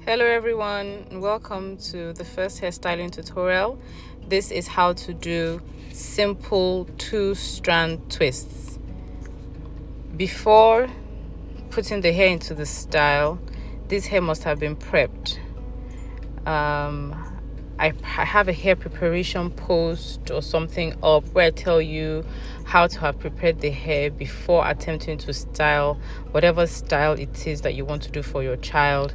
Hello everyone, and welcome to the first hairstyling tutorial. This is how to do simple 2-strand twists. Before putting the hair into the style, this hair must have been prepped. I have a hair preparation post or something up where I tell you how to have prepared the hair before attempting to style whatever style it is that you want to do for your child,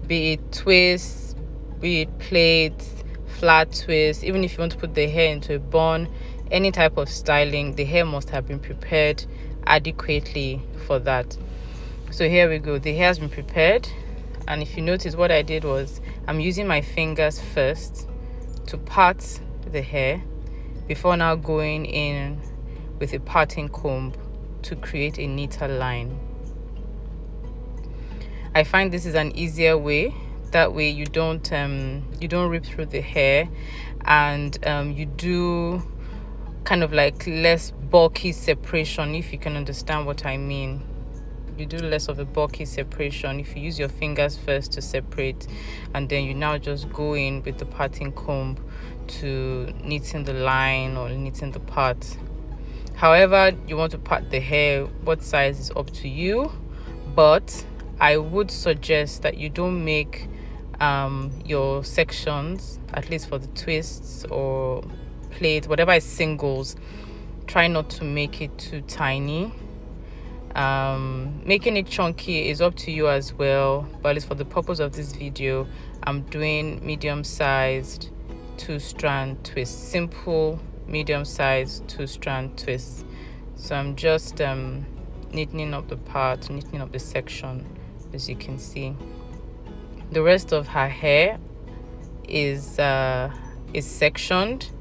be it twists, be it plaits, flat twists. Even if you want to put the hair into a bun, any type of styling, the hair must have been prepared adequately for that. So here we go, the hair has been prepared, and if you notice, what I did was I'm using my fingers first to part the hair before now going in with a parting comb to create a neater line. I find this is an easier way. That way you don't rip through the hair, and you do kind of like less bulky separation, if you can understand what I mean. You do less of a bulky separation if you use your fingers first to separate, and then you now just go in with the parting comb to neaten the line or neaten the part. However you want to part the hair, what size is up to you, but I would suggest that you don't make your sections, at least for the twists or plaits, whatever is singles, try not to make it too tiny. Making it chunky is up to you as well, but at least for the purpose of this video, I'm doing medium-sized 2-strand twists, simple medium-sized 2-strand twists. So I'm just neatening up the part, neatening up the section. As you can see, the rest of her hair is sectioned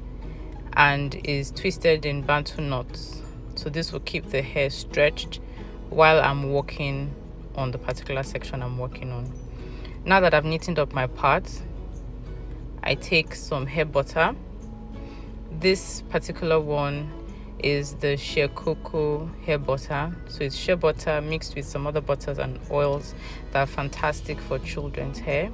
and is twisted in bantu knots, so this will keep the hair stretched while I'm working on the particular section I'm working on. Now that I've neatened up my parts, I take some hair butter. This particular one is the shea cocoa hair butter, so it's shea butter mixed with some other butters and oils that are fantastic for children's hair.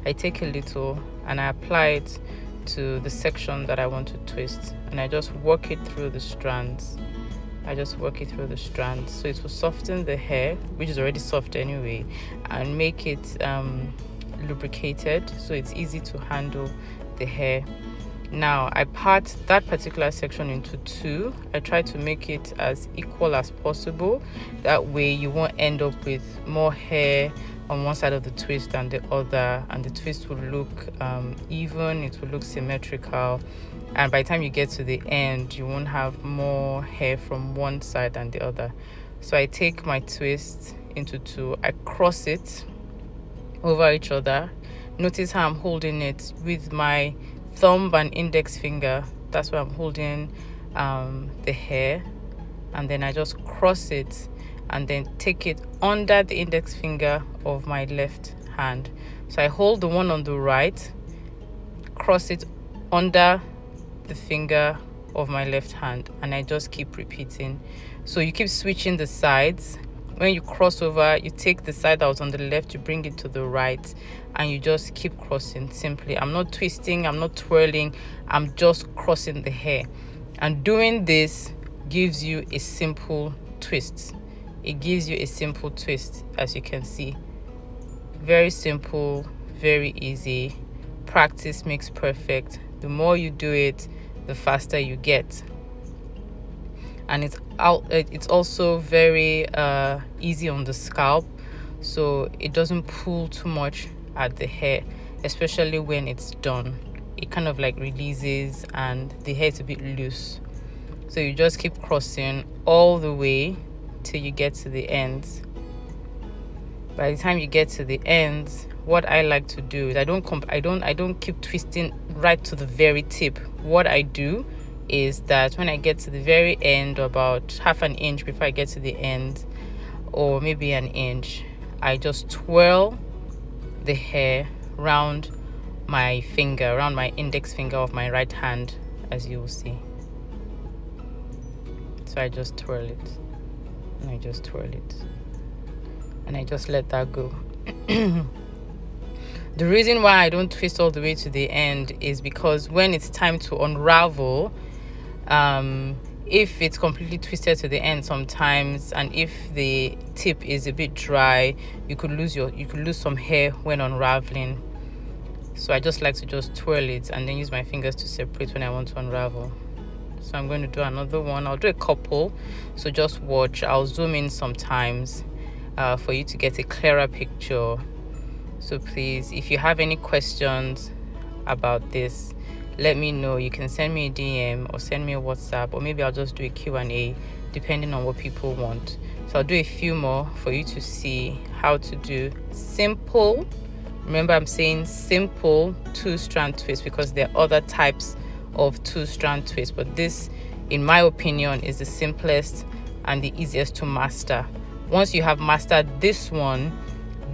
I take a little and I apply it to the section that I want to twist, and I just work it through the strands. So it will soften the hair, which is already soft anyway, and make it lubricated, so it's easy to handle the hair. Now I part that particular section into two. I try to make it as equal as possible, that way you won't end up with more hair on one side of the twist than the other, and the twist will look even, it will look symmetrical, and by the time you get to the end you won't have more hair from one side than the other. So I take my twist into two, I cross it over each other. Notice how I'm holding it with my thumb and index finger. That's where I'm holding the hair, and then I just cross it and then take it under the index finger of my left hand. So I hold the one on the right, cross it under the finger of my left hand, and I just keep repeating. So you keep switching the sides. When you cross over, you take the side that was on the left, you bring it to the right, and you just keep crossing simply. I'm not twisting, I'm not twirling, I'm just crossing the hair. And doing this gives you a simple twist. It gives you a simple twist, as you can see. Very simple, very easy. Practice makes perfect. The more you do it, the faster you get. And it's also very easy on the scalp, so it doesn't pull too much at the hair, especially when it's done. It kind of like releases and the hair is a bit loose. So you just keep crossing all the way till you get to the ends. By the time you get to the ends, what I like to do is I don't keep twisting right to the very tip. What I do is that when I get to the very end, or about half an inch before I get to the end, or maybe an inch, I just twirl the hair round my finger, around my index finger of my right hand, as you will see. So I just twirl it, and I just twirl it, and I just let that go. The reason why I don't twist all the way to the end is because when it's time to unravel, if it's completely twisted to the end sometimes, and if the tip is a bit dry, you could lose some hair when unraveling. So I just like to just twirl it and then use my fingers to separate when I want to unravel. So I'm going to do another one. I'll do a couple, so just watch. I'll zoom in sometimes for you to get a clearer picture. So please, if you have any questions about this, let me know. You can send me a DM or send me a WhatsApp, or maybe I'll just do a Q&A depending on what people want. So I'll do a few more for you to see how to do simple, remember I'm saying simple, 2-strand twist, because there are other types of 2-strand twist, but this, in my opinion, is the simplest and the easiest to master. Once you have mastered this one,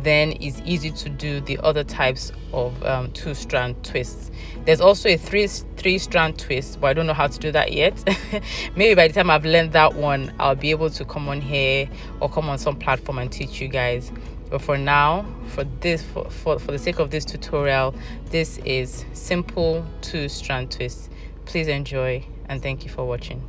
then it's easy to do the other types of 2-strand twists. There's also a three-strand twist, but I don't know how to do that yet. Maybe by the time I've learned that one, I'll be able to come on here or come on some platform and teach you guys. But for now, for the sake of this tutorial, this is simple 2-strand twist. Please enjoy, and thank you for watching.